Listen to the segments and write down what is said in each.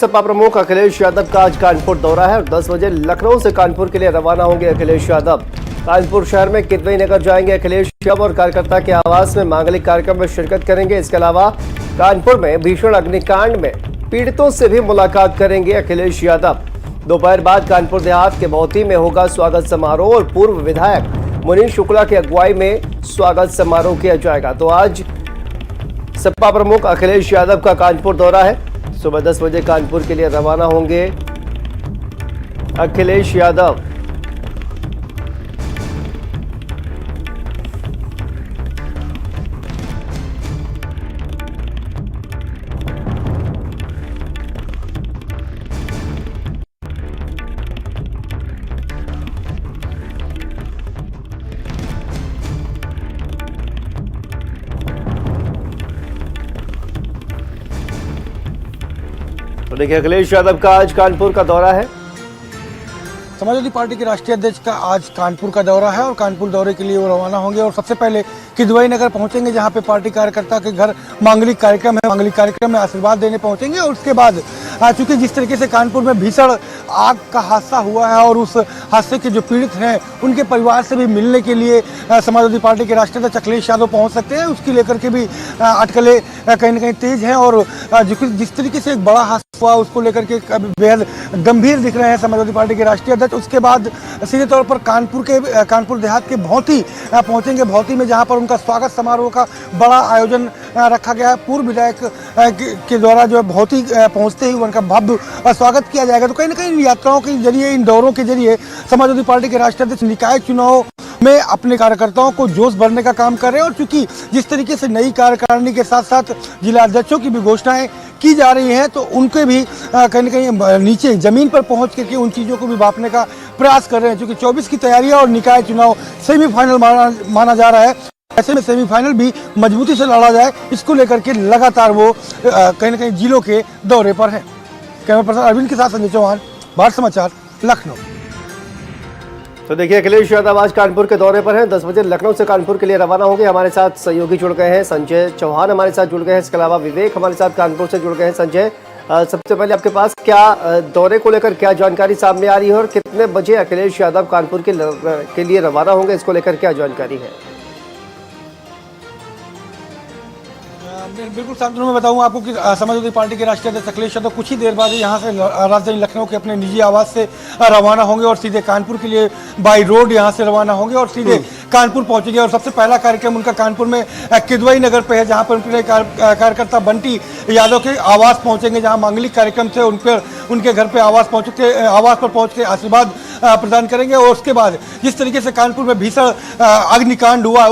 सपा प्रमुख अखिलेश यादव का आज कानपुर दौरा है और 10 बजे लखनऊ से कानपुर के लिए रवाना होंगे अखिलेश यादव। कानपुर शहर में किदवई नगर जाएंगे अखिलेश यादव और कार्यकर्ता के आवास में मांगलिक कार्यक्रम में शिरकत करेंगे। इसके अलावा कानपुर में भीषण अग्निकांड में पीड़ितों से भी मुलाकात करेंगे अखिलेश यादव। दोपहर बाद कानपुर देहात के भौती में होगा स्वागत समारोह और पूर्व विधायक मुनीश शुक्ला की अगुवाई में स्वागत समारोह किया जाएगा। तो आज सपा प्रमुख अखिलेश यादव का कानपुर दौरा है। सुबह 10 बजे कानपुर के लिए रवाना होंगे अखिलेश यादव। तो देखिए अखिलेश यादव का आज कानपुर का दौरा है। समाजवादी पार्टी के राष्ट्रीय अध्यक्ष का आज कानपुर का दौरा है और कानपुर दौरे के लिए वो रवाना होंगे और सबसे पहले किदवई नगर पहुंचेंगे, जहां पे पार्टी कार्यकर्ता के घर मांगलिक कार्यक्रम है। मांगलिक कार्यक्रम में आशीर्वाद देने पहुंचेंगे और उसके बाद चूंकि जिस तरीके से कानपुर में भीषण आग का हादसा हुआ है और उस हादसे के जो पीड़ित हैं उनके परिवार से भी मिलने के लिए समाजवादी पार्टी के राष्ट्रीय अध्यक्ष अखिलेश यादव पहुंच सकते हैं। उसकी लेकर के भी अटकलें कहीं न कहीं तेज हैं और जिस तरीके से एक बड़ा हादसा हुआ उसको लेकर के बेहद गंभीर दिख रहे हैं समाजवादी पार्टी के राष्ट्रीय अध्यक्ष। उसके बाद सीधे तौर पर कानपुर देहात के भौती पहुंचेंगे। भौती में जहां पर उनका स्वागत समारोह का बड़ा आयोजन रखा गया है। पूर्व विधायक के द्वारा जो भौती पहुंचते ही उनका भव्य स्वागत किया जाएगा। तो कहीं न कहीं इन यात्राओं के जरिए, इन दौरों के जरिए समाजवादी पार्टी के राष्ट्रीय अध्यक्ष निकाय चुनाव में अपने कार्यकर्ताओं को जोश भरने का काम कर रहे हैं और चूंकि जिस तरीके से नई कार्यकारिणी के साथ साथ जिला अध्यक्षों की भी घोषणाएं की जा रही हैं तो उनके भी कहीं न कहीं नीचे जमीन पर पहुंच करके उन चीज़ों को भी बांटने का प्रयास कर रहे हैं। क्योंकि 24 की तैयारियां और निकाय चुनाव सेमीफाइनल माना जा रहा है। ऐसे में सेमीफाइनल भी मजबूती से लड़ा जाए, इसको लेकर के लगातार वो कहीं न कहीं जिलों के दौरे पर हैं। कैमरा पर्सन अरविंद के साथ संजय चौहान, भारत समाचार, लखनऊ। तो देखिए अखिलेश यादव आज कानपुर के दौरे पर हैं। 10 बजे लखनऊ से कानपुर के लिए रवाना होंगे। हमारे साथ सहयोगी जुड़ गए हैं, संजय चौहान हमारे साथ जुड़ गए हैं। इसके अलावा विवेक हमारे साथ कानपुर से जुड़ गए हैं। संजय, सबसे पहले आपके पास क्या दौरे को लेकर क्या जानकारी सामने आ रही है और कितने बजे अखिलेश यादव कानपुर के लिए रवाना होंगे, इसको लेकर क्या जानकारी है? बिल्कुल शांतनु, मैं बताऊं आपको कि समाजवादी पार्टी के राष्ट्रीय अध्यक्ष अखिलेश यादव कुछ ही देर बाद यहां से राजधानी लखनऊ के अपने निजी आवास से रवाना होंगे और सीधे कानपुर के लिए बाई रोड यहां से रवाना होंगे और सीधे कानपुर पहुंचेंगे। और सबसे पहला कार्यक्रम उनका कानपुर में किदवई नगर पे है, जहां पर उनके कार्यकर्ता बंटी यादव के आवास पहुंचेंगे, जहां मांगलिक कार्यक्रम से उनके घर पे आवास पर पहुंच के आशीर्वाद प्रदान करेंगे। और उसके बाद जिस तरीके से कानपुर में भीषण अग्निकांड हुआ,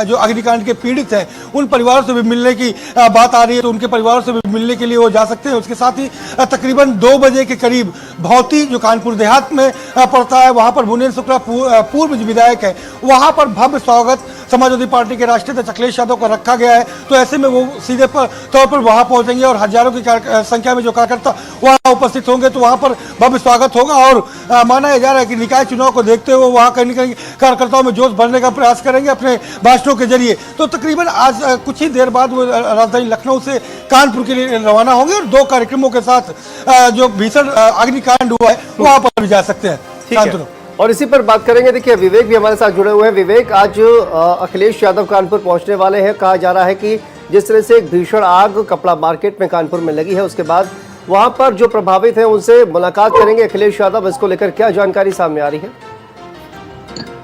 जो अग्निकांड के पीड़ित हैं उन परिवारों से भी मिलने की बात आ रही है, तो उनके परिवारों से भी मिलने के लिए वो जा सकते हैं। उसके साथ ही तकरीबन 2 बजे के करीब भौती जो कानपुर देहात में पड़ता है, वहां पर मुनीश शुक्ला पूर्व विधायक है, वहां पर भव्य स्वागत समाजवादी पार्टी के राष्ट्रीय अध्यक्ष अखिलेश यादव को रखा गया है। तो ऐसे में वो सीधे तौर पर वहां पहुंचेंगे और हजारों की संख्या में जो कार्यकर्ता वहां उपस्थित होंगे, तो वहां पर भव्य स्वागत होगा। और माना जा रहा है कि निकाय चुनाव को देखते हुए वहां कहीं न कहीं कार्यकर्ताओं में जोश भरने का प्रयास करेंगे अपने भाषणों के जरिए। तो तकरीबन आज कुछ ही देर बाद वो राजधानी लखनऊ से कानपुर के लिए रवाना होंगे और 2 कार्यक्रमों के साथ जो भीषण अग्निकांड हुआ है वहां पर भी जा सकते हैं। और इसी पर बात करेंगे। देखिए विवेक भी हमारे साथ जुड़े हुए हैं। विवेक, आज अखिलेश यादव कानपुर पहुंचने वाले हैं। कहा जा रहा है कि जिस तरह से एक भीषण आग कपड़ा मार्केट में कानपुर में लगी है, उसके बाद वहां पर जो प्रभावित है उनसे मुलाकात करेंगे अखिलेश यादव। इसको लेकर क्या जानकारी सामने आ रही है?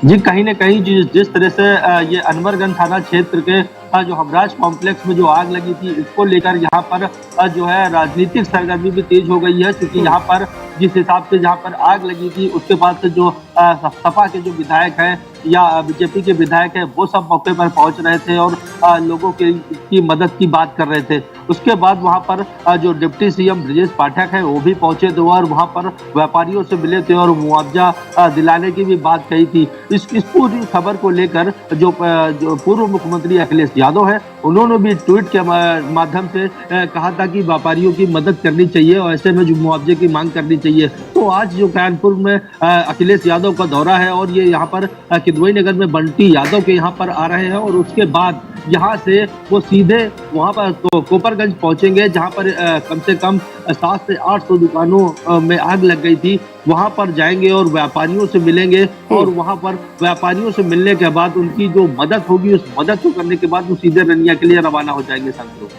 जी, कहीं न कहीं जिस तरह से ये अनवरगंज थाना क्षेत्र के जो हमराज कॉम्प्लेक्स में जो आग लगी थी, इसको लेकर यहाँ पर जो है राजनीतिक सरगर्मी भी तेज हो गई है। क्योंकि यहाँ पर जिस हिसाब से जहाँ पर आग लगी थी उसके बाद से जो सपा के जो विधायक हैं या बीजेपी के विधायक हैं वो सब मौके पर पहुंच रहे थे और लोगों की मदद की बात कर रहे थे। उसके बाद वहां पर जो डिप्टी सीएम ब्रजेश पाठक है वो भी पहुंचे थे और वहां पर व्यापारियों से मिले थे और मुआवजा दिलाने की भी बात कही थी। इस पूरी खबर को लेकर जो पूर्व मुख्यमंत्री अखिलेश यादव है उन्होंने भी ट्वीट के माध्यम से कहा था कि व्यापारियों की मदद करनी चाहिए और ऐसे में जो मुआवजे की मांग करनी चाहिए। तो तो आज जो कानपुर में अखिलेश यादव का दौरा है और ये यहाँ पर किदवई नगर में बंटी यादव के यहाँ पर आ रहे हैं और उसके बाद यहाँ से वो सीधे वहाँ पर तो कोपरगंज पहुंचेंगे, जहाँ पर कम से कम 700 से 800 दुकानों में आग लग गई थी। वहाँ पर जाएंगे और व्यापारियों से मिलेंगे और वहाँ पर व्यापारियों से मिलने के बाद उनकी जो मदद होगी उस मदद को करने के बाद वो सीधे रनिया के लिए रवाना हो जाएंगे साथियों।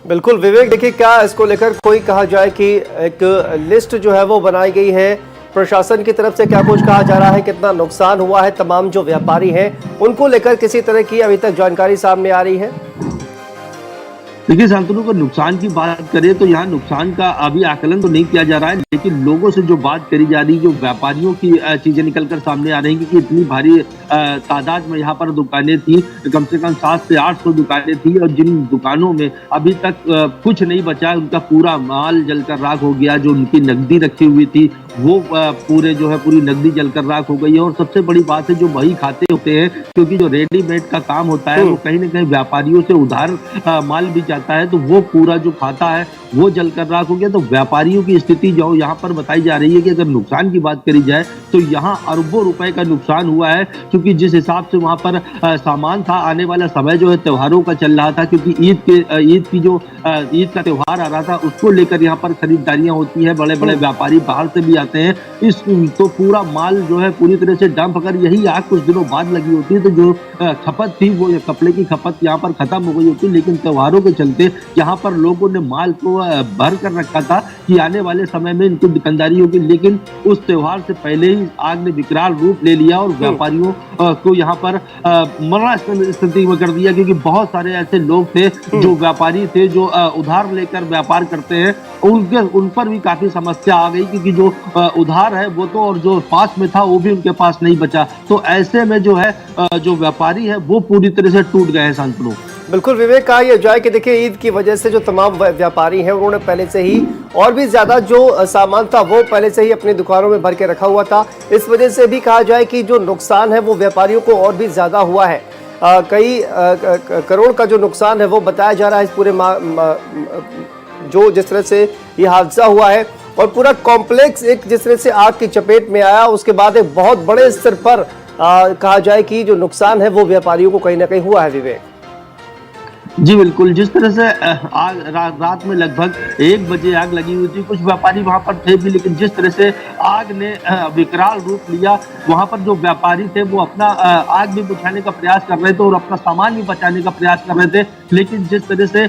बिल्कुल विवेक, देखिए क्या इसको लेकर कोई कहा जाए कि एक लिस्ट जो है वो बनाई गई है प्रशासन की तरफ से, क्या कुछ कहा जा रहा है, कितना नुकसान हुआ है, तमाम जो व्यापारी हैं उनको लेकर किसी तरह की अभी तक जानकारी सामने आ रही है? देखिए शांतनु को नुकसान की बात करें तो यहाँ नुकसान का अभी आकलन तो नहीं किया जा रहा है, लेकिन लोगों से जो बात करी जा रही है, जो व्यापारियों की चीजें निकलकर सामने आ रही हैं कि इतनी भारी तादाद में यहाँ पर दुकानें थी, कम से कम 700 से 800 दुकानें थी और जिन दुकानों में अभी तक कुछ नहीं बचा, उनका पूरा माल जलकर राख हो गया। जो उनकी नकदी रखी हुई थी वो पूरी नकदी जलकर राख हो गई है। और सबसे बड़ी बात है जो बही खाते होते हैं, क्योंकि जो रेडीमेड का काम होता है वो कहीं ना कहीं व्यापारियों से उधार माल भी जाता है, तो वो पूरा जो खाता है वो जलकर राख हो गया। तो व्यापारियों की स्थिति जो यहाँ पर बताई जा रही है कि अगर नुकसान की बात करी जाए तो यहाँ अरबों रुपए का नुकसान हुआ है, क्योंकि जिस हिसाब से वहां पर सामान था, आने वाला समय जो है त्योहारों का चल रहा था, क्योंकि ईद का त्योहार आ रहा था, उसको लेकर यहाँ पर खरीदारियां होती है, बड़े बड़े व्यापारी बाहर से भी आते हैं। तो पूरा माल जो है पूरी तरह से डंप, अगर यही आग कुछ दिनों बाद लगी होती तो जो खपत थी वो कपड़े की खपत यहाँ पर खत्म हो गई होती, लेकिन त्योहारों के चलते यहाँ पर लोगों ने माल को भर कर रखा था कि आने वाले समय में इनको दुकानदारी होगी, लेकिन उस त्योहार से पहले ही आग ने विकराल रूप ले लिया और व्यापारियों को यहाँ पर मरना स्थिति में कर दिया, क्योंकि बहुत सारे ऐसे लोग थे जो व्यापारी थे जो उधार लेकर व्यापार करते हैं, उन पर भी काफी समस्या आ गई, क्योंकि जो उधार है वो तो और जो पास में था वो भी उनके पास नहीं बचा। तो ऐसे में जो है जो व्यापारी है वो पूरी तरह से टूट गए हैं शांतनु। बिल्कुल विवेक, कहा यह जाए कि देखिए ईद की वजह से जो तमाम व्यापारी हैं उन्होंने पहले से ही और भी ज्यादा जो सामान था वो पहले से ही अपनी दुकानों में भर के रखा हुआ था। इस वजह से भी कहा जाए कि जो नुकसान है वो व्यापारियों को और भी ज्यादा हुआ है। कई करोड़ का जो नुकसान है वो बताया जा रहा है इस पूरे जो जिस तरह से ये हादसा हुआ है और पूरा कॉम्प्लेक्स एक जिस तरह से आग की चपेट में आया, उसके बाद एक बहुत बड़े स्तर पर कहा जाए कि जो नुकसान है वो व्यापारियों को कहीं ना कहीं हुआ है। विवेक जी बिल्कुल, जिस तरह से आग रात में लगभग 1 बजे आग लगी हुई थी, कुछ व्यापारी वहां पर थे भी, लेकिन जिस तरह से आग ने विकराल रूप लिया, वहां पर जो व्यापारी थे वो अपना आग भी बुझाने का प्रयास कर रहे थे और अपना सामान भी बचाने का प्रयास कर रहे थे, लेकिन जिस तरह से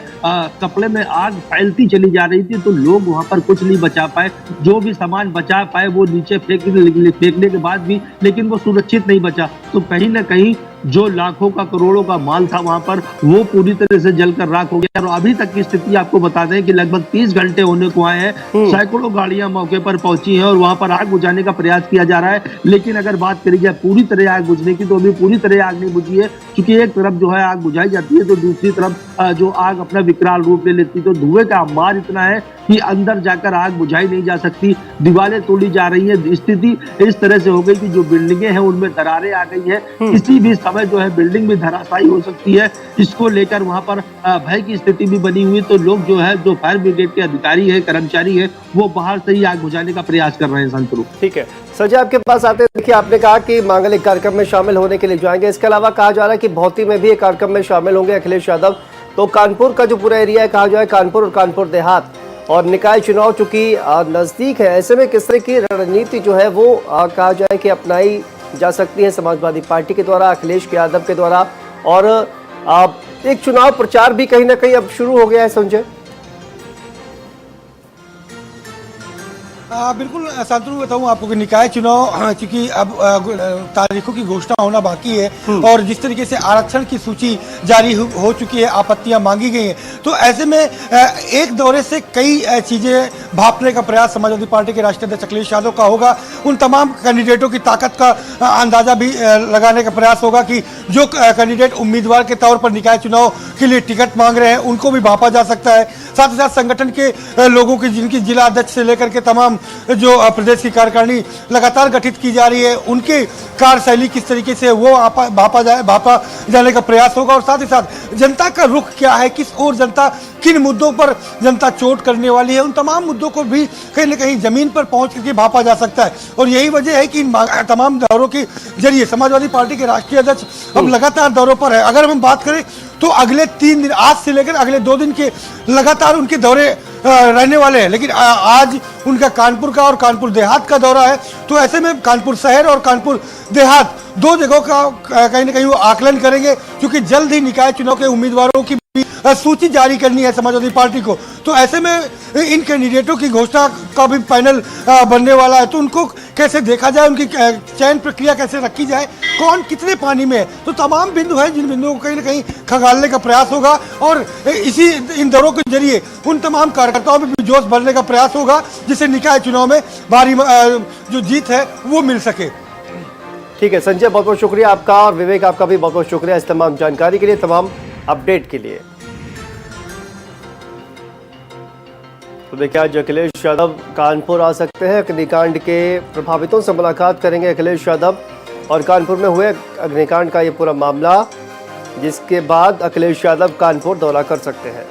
कपड़े में आग फैलती चली जा रही थी तो लोग वहां पर कुछ नहीं बचा पाए। जो भी सामान बचा पाए वो नीचे फेंकने के बाद भी, लेकिन वो सुरक्षित नहीं बचा। तो कहीं ना कहीं जो लाखों का करोड़ों का माल था वहां पर वो पूरी तरह से जलकर राख हो गया। और अभी तक की स्थिति आपको बता दें कि लगभग 30 घंटे होने को आए हैं, सैकड़ों गाड़ियां मौके पर पहुंची हैं और वहां पर आग बुझाने का प्रयास किया जा रहा है। लेकिन अगर बात करी जाए पूरी तरह आग बुझने की तो अभी पूरी तरह आग नहीं बुझी है, क्योंकि एक तरफ जो है आग बुझाई जाती है तो दूसरी तरफ जो आग अपना विकराल रूप ले लेती, तो धुएं का अंबार इतना है कि अंदर जाकर आग बुझाई नहीं जा सकती, दीवारें तोड़ी जा रही है। स्थिति इस तरह से हो गई कि जो बिल्डिंगें हैं उनमें दरारें आ गई है, किसी भी समय जो है बिल्डिंग भी धराशायी हो सकती है। इसको लेकर वहां पर भय की स्थिति भी बनी हुई, तो लोग जो है जो फायर ब्रिगेड के अधिकारी है, कर्मचारी है, वो बाहर से ही आग बुझाने का प्रयास कर रहे हैं। संतरू ठीक है, संजय आपके पास आते हैं। देखिए आपने कहा कि मांगलिक कार्यक्रम में शामिल होने के लिए जाएंगे, इसके अलावा कहा जा रहा है कि भौती में भी एक कार्यक्रम में शामिल होंगे अखिलेश यादव। तो कानपुर का जो पूरा एरिया है, कहा जाए कानपुर और कानपुर देहात और निकाय चुनाव चूंकि नजदीक है, ऐसे में किस तरह की रणनीति जो है वो कहा जाए कि अपनाई जा सकती है समाजवादी पार्टी के द्वारा, अखिलेश यादव के द्वारा, और एक चुनाव प्रचार भी कहीं ना कहीं अब शुरू हो गया है संजय। बिल्कुल शांतनु, बताऊं आपको कि निकाय चुनाव चूंकि अब तारीखों की घोषणा होना बाकी है और जिस तरीके से आरक्षण की सूची जारी हो चुकी है, आपत्तियां मांगी गई हैं, तो ऐसे में एक दौरे से कई चीजें भापने का प्रयास समाजवादी पार्टी के राष्ट्रीय अध्यक्ष अखिलेश यादव का होगा। उन तमाम कैंडिडेटों की ताकत का अंदाजा भी लगाने का प्रयास होगा कि जो कैंडिडेट उम्मीदवार के तौर पर निकाय चुनाव के लिए टिकट मांग रहे हैं उनको भी भापा जा सकता है। साथ ही साथ संगठन के लोगों की, जिनकी जिला अध्यक्ष से लेकर के तमाम तमाम जो प्रदेश की कार्यकारिणी लगातार गठित की जा रही है, उनकी कार्यशैली किस तरीके से वो भापा जाने का प्रयास होगा, और साथ ही साथ जनता का रुख क्या है, किस ओर जनता, किन मुद्दों पर जनता चोट करने वाली है, उन तमाम मुद्दों को भी कहीं ना कहीं जमीन पर पहुंच करके भापा जा सकता है। और यही वजह है कि इन तमाम दौरों के जरिए समाजवादी पार्टी के राष्ट्रीय अध्यक्ष अब लगातार दौरों पर है। अगर हम बात करें तो अगले 3 दिन, आज से लेकर अगले 2 दिन के लगातार उनके दौरे रहने वाले हैं, लेकिन आज उनका कानपुर का और कानपुर देहात का दौरा है। तो ऐसे में कानपुर शहर और कानपुर देहात 2 जगहों का कहीं ना कहीं वो आकलन करेंगे, क्योंकि जल्द ही निकाय चुनाव के उम्मीदवारों की सूची जारी करनी है समाजवादी पार्टी को। तो ऐसे में इन कैंडिडेटों की घोषणा का भी पैनल बनने वाला है, तो उनको कैसे देखा जाए, उनकी चयन प्रक्रिया कैसे रखी जाए, कौन कितने पानी में है, तो तमाम बिंदु हैं जिन बिंदुओं को कहीं ना कहीं खंगालने का प्रयास होगा। और इसी इन दौरों के जरिए उन तमाम कार्यकर्ताओं में भी जोश भरने का प्रयास होगा, जिससे निकाय चुनाव में भारी जो जीत है वो मिल सके। ठीक है संजय, बहुत बहुत शुक्रिया आपका, और विवेक आपका भी बहुत बहुत शुक्रिया इस तमाम जानकारी के लिए, तमाम अपडेट के लिए। तो देखिए, आज अखिलेश यादव कानपुर आ सकते हैं। अग्निकांड के प्रभावितों से मुलाकात करेंगे अखिलेश यादव, और कानपुर में हुए अग्निकांड का ये पूरा मामला, जिसके बाद अखिलेश यादव कानपुर दौरा कर सकते हैं।